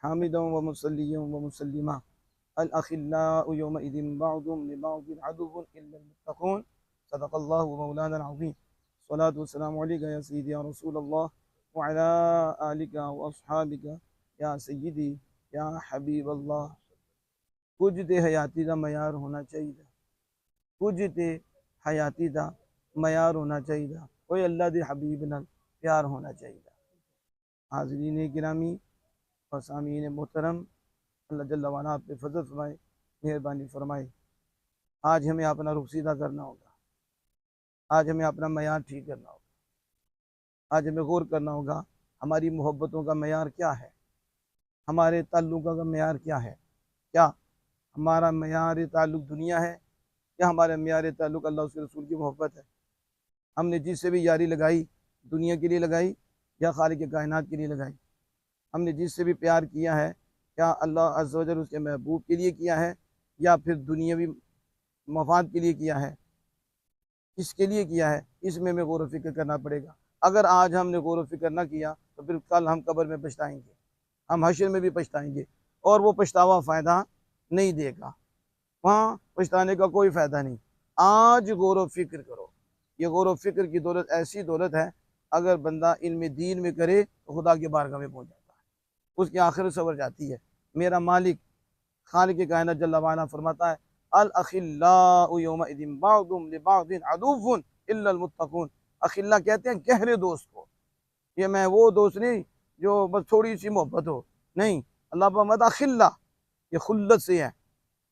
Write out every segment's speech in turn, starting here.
हामिदन व मुसल्लियन व मुसल्लिमा अल अखिल्लाउ यौमइदिन बअदुहुम लिबअदिन अदुव्वुन इल्लल मुत्तक़ून सदक़ल्लाहु मौलाना अज़ीम। सलातु वस्सलामु अलैका या सय्यदी या रसूलल्लाह व अला आलिका व अस्हाबिका या सय्यदी या हबीबल्लाह। कुछ ते हयाती का मयार होना चाहिए, कुछ ते हयाती का मयार होना चाहिए, कोई अल्लाह के हबीब नाल प्यार होना चाहिए। हाज़रीन गिरामी और सामीन मोहतरम, अल्लाह जल्ल वाला आप पे फजल फरमाए, मेहरबानी फरमाए। आज हमें अपना रुख सीधा करना होगा, आज हमें अपना मयार ठीक करना होगा, आज हमें गौर करना होगा हमारी मोहब्बतों का मयार क्या है, हमारे ताल्लुक़ों का मयार क्या है। क्या हमारा मयार ताल्लुक़ दुनिया है या हमारा मयार ताल्लुक़ अल्लाह उसके रसूल की मोहब्बत है। हमने जिससे भी यारी लगाई दुनिया के लिए लगाई या खालिक कायनात के लिए लगाई। हमने जिससे भी प्यार किया है क्या अल्लाह अज़्ज़ व जल उसके महबूब के लिए किया है या फिर दुनियावी मफाद के लिए किया है, किसके लिए किया है, इसमें हमें गौर व फिक्र करना पड़ेगा। अगर आज हमने गौर व फिक्र न किया तो फिर कल हम कब्र में पछताएंगे, हम हश्र में भी पछताएंगे और वो पछतावा फ़ायदा नहीं देगा, वहाँ पछताने का कोई फ़ायदा नहीं। आज गौर व फिक्र करो। ये गौर व फिक्र की दौलत ऐसी दौलत है, अगर बंदा इल्म दीन में करे तो खुदा के बारगाह में पहुँच जाता है, उसकी आखिरत सवर जाती है। मेरा मालिक खालिक कायनात जल्ल वाला फरमाता है अल अखिल्लाउ यौमइदिन बअदुहुम लिबअदिन अदुव्वुन इल्लल मुत्तक़ून। अखिल्ला कहते हैं गहरे दोस्त को। ये मैं वो दोस्त नहीं जो बस थोड़ी सी मोहब्बत हो, नहीं, अल्लाह फरमाता अखिल्ला, ये खुल्लत से है,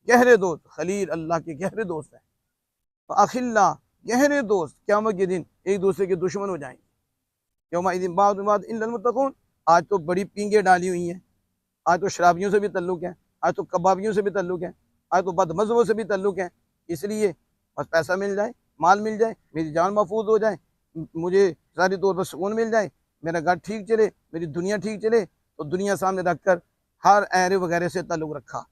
गहरे दोस्त। खलील अल्लाह के गहरे दोस्त हैं। तो अखिल्ला गहरे दोस्त क़यामत के दिन एक दूसरे के दुश्मन हो जाएंगे। यौमइदिन बअदुहुम इल्लल मुत्तक़ून। आज तो बड़ी पींगे डाली हुई हैं, आज तो शराबियों से भी तल्लुक़ है, आज तो कबाबियों से भी तल्लुक़ है, आज तो बदमज़हबों से भी तल्लुक़ है। इसलिए बस पैसा मिल जाए, माल मिल जाए, मेरी जान महफूज हो जाए, मुझे ज़ाहिरी तौर पर सुकून मिल जाए, मेरा घर ठीक चले, मेरी दुनिया ठीक चले, तो दुनिया सामने रख कर हर ऐरे वगैरह से ताल्लुक़ रखा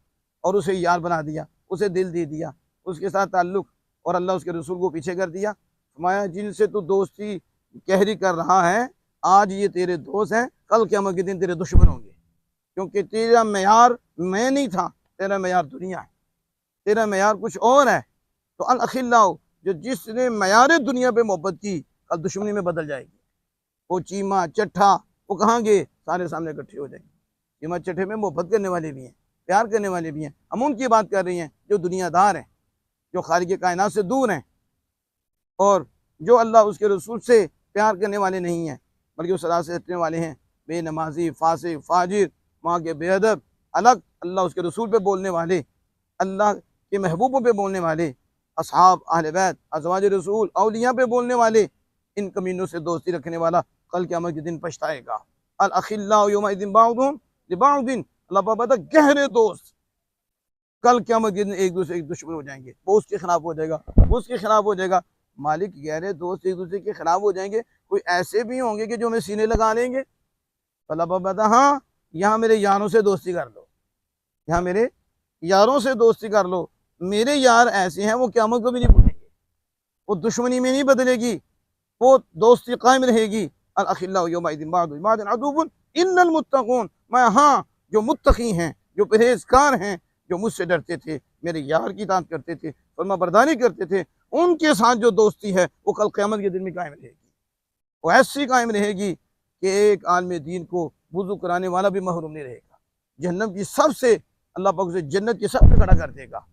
और उसे यार बना दिया, उसे दिल दे दिया, उसके साथ ताल्लुक़, और अल्लाह उसके रसूल को पीछे कर दिया। फरमाया जिनसे तू दोस्ती गहरी कर रहा है आज ये तेरे दोस्त हैं, कल क़यामत के दिन तेरे दुश्मन होंगे, क्योंकि तेरा मयार मैं नहीं था, तेरा मयार दुनिया है, तेरा मयार कुछ और है। तो अल अखिल्लाउ, जो जिसने मयार दुनिया पे मोहब्बत की कल दुश्मनी में बदल जाएगी। वो चीमा चट्ठा वो कहाँ गए, सारे सामने इकट्ठे हो जाएंगे। चीमा चट्ठे में मोहब्बत करने वाले भी हैं, प्यार करने वाले भी हैं। हम उनकी बात कर रहे हैं जो दुनियादार हैं, जो खालिक कायनात से दूर हैं और जो अल्लाह उसके रसूल से प्यार करने वाले नहीं हैं, बल्कि उस राह से हटने वाले हैं। बेनमाजी, फासिक, फाजिर, वहाँ के बेअदब, अलग अल्लाह उसके रसूल पे बोलने वाले, अल्लाह के महबूबों पे बोलने वाले, असहाब, अहले बैत, अज़वाज रसूल, औलिया पे बोलने वाले, इन कमीनों से दोस्ती रखने वाला कल क़यामत के दिन पछताएगा। अल अखिल्लाउ यौमइदिन बअदुहुम लिबअदिन, अल्लाह पाक कहता है गहरे दोस्त कल क़यामत के दिन एक दूसरे के दुश्मन हो जाएंगे। वो उसके खिलाफ हो जाएगा, वो उसके खिलाफ हो जाएगा। मालिक गहरे दोस्त एक दूसरे के खिलाफ हो जाएंगे, कोई ऐसे भी होंगे कि जो हमें सीने लगा लेंगे। अल्लाह पाक कहता हाँ, यहाँ मेरे यारों से दोस्ती कर लो, यहाँ मेरे यारों से दोस्ती कर लो। मेरे यार ऐसे हैं वो क़यामत को भी नहीं भूलेंगे, वो दुश्मनी में नहीं बदलेगी, वो दोस्ती कायम रहेगी। अल अखिल्लाउ यौमइदिन बअदुहुम लिबअदिन अदुव्वुन इल्लल मुत्तक़ून। मैं हाँ, जो मुत्तकी हैं, जो परहेजगार हैं, जो मुझसे डरते थे, मेरे यार की इताअत करते थे, फरमाबरदारी करते थे, उनके साथ जो दोस्ती है वो कल क़यामत के दिन में कायम रहेगी। वो ऐसी कायम रहेगी कि एक आलम दीन को वुज़ू कराने वाला भी महरूम नहीं रहेगा। जहन्नम की सबसे अल्लाह पाक उसे जन्नत के सब पे खड़ा कर देगा।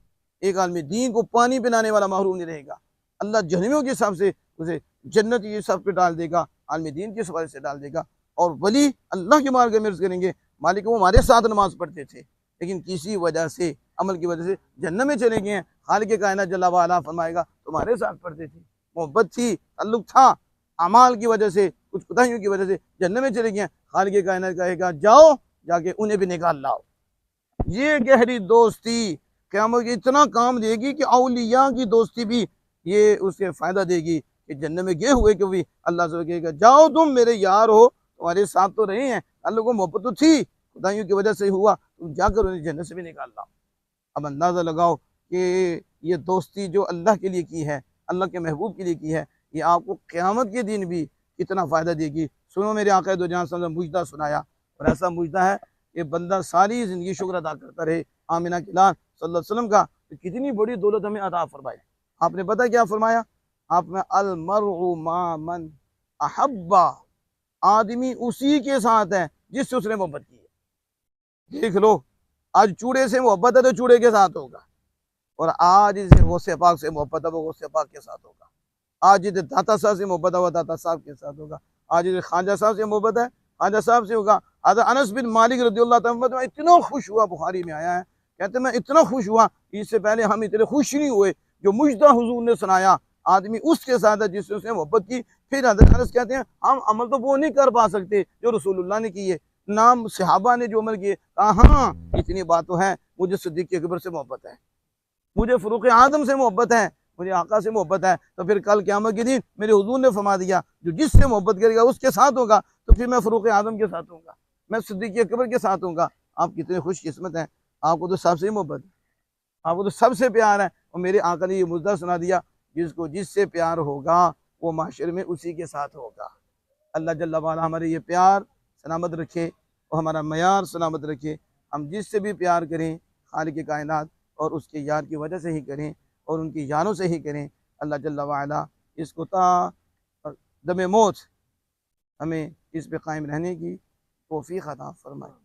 एक आलम दीन को पानी पिलाने वाला महरूम नहीं रहेगा। अल्लाह जहन्नमियों के हिसाब से उसे जन्नत के सब पे डाल देगा, आलम दीन के सवाल से डाल देगा। और वली अल्लाह के मार्ग में अर्ज़ करेंगे मालिक वो हमारे साथ नमाज पढ़ते थे, लेकिन किसी वजह से, अमल की वजह से जन्नत में चले गए हैं। खालिक कायनात जल्ल वाला फरमाएगा तुम्हारे साथ पढ़ते थे, मोहब्बत थी, ताल्लुक था, अमाल की वजह से, कुछ कोताहियों की वजह से जन्नत में चले गए हैं। खालिक कायनात कहेगा जाओ जाके उन्हें भी निकाल लाओ। ये गहरी दोस्ती क़यामत की इतना काम देगी कि औलिया की दोस्ती भी ये उसके फ़ायदा देगी कि जन्नत में गए हुए कि भी अल्लाह से कहेगा जाओ तुम मेरे यार हो, तुम्हारे साथ तो रहे हैं, अल्लाह को मोहब्बत तो थी, खुदाइयों की वजह से हुआ, तुम जाकर उन्हें जन्नत से भी निकाल लाओ। अब अंदाज़ा लगाओ कि ये दोस्ती जो अल्लाह के लिए की है, अल्लाह के महबूब के लिए की है, ये आपको क़यामत के दिन भी कितना फ़ायदा देगी। सुनो मेरे आक़ा दो जहां मुजदा सुनाया, और ऐसा मुजदा है ये बंदा सारी ज़िंदगी शुक्र अदा करता रहे आमिना के लाल सल्लल्लाहु अलैहि वसल्लम का, तो कितनी बड़ी दौलत हमें अता फरमाई। आपने पता क्या फरमाया? आपने अल मरउ मा मन अहब्बा, आदमी उसी के साथ है जिससे उसने मोहब्बत की है। देख लो, आज चूड़े से मोहब्बत है तो चूड़े के साथ होगा, और आज इसे गौसे पाक से मोहब्बत है वो गौसे पाक के साथ होगा। आज इधर दाता साहब से मोहब्बत है वो दाता साहब के साथ होगा। आज इधर ख्वाजा साहब से मोहब्बत है ख्वाजा साहब से होगा। आज अनस बिन मालिक रज़ियल्लाहु तआला अन्हु इतना खुश हुआ, बुखारी में आया है, कहते मैं इतना खुश हुआ, इससे पहले हम इतने खुश नहीं हुए। जो मुजदा हुजूर ने सुनाया, आदमी उसके साथ है जिससे उसने मोहब्बत की। फिर हज़रत अनस कहते हैं हम अमल तो वो नहीं कर पा सकते जो रसूलुल्लाह ने किए, नाम सहाबा ने जो अमल किए। कहा हाँ, इतनी बात तो है, मुझे सिद्दीक़ अकबर से मोहब्बत है, मुझे फ़ारूक़ आज़म से मोहब्बत है, मुझे आका से मोहब्बत है। तो फिर कल क़यामत के दिन मेरे हुज़ूर ने फरमा दिया जो जिससे मोहब्बत करेगा उसके साथ होगा, तो फिर मैं फ़ारूक़ आज़म के साथ होऊंगा, मैं सिद्दीक़ अकबर के साथ होऊंगा। आप कितने खुशकिस्मत हैं, आपको तो सबसे मोहब्बत है, आपको तो सबसे प्यार है। और मेरे आका ने ये मुद्दा सुना दिया, जिसको जिससे प्यार होगा वो माशर में उसी के साथ होगा। अल्लाह जल्ला वाला हमारे ये प्यार सलामत रखे और हमारा मयार सलामत रखे। हम जिससे भी प्यार करें खालिक कायनात और उसके यार की वजह से ही करें और उनकी यारों से ही करें। अल्लाह जल्ला वाला इसको ता दमे मौत हमें इस पे कायम रहने की तौफीक अता फरमाए।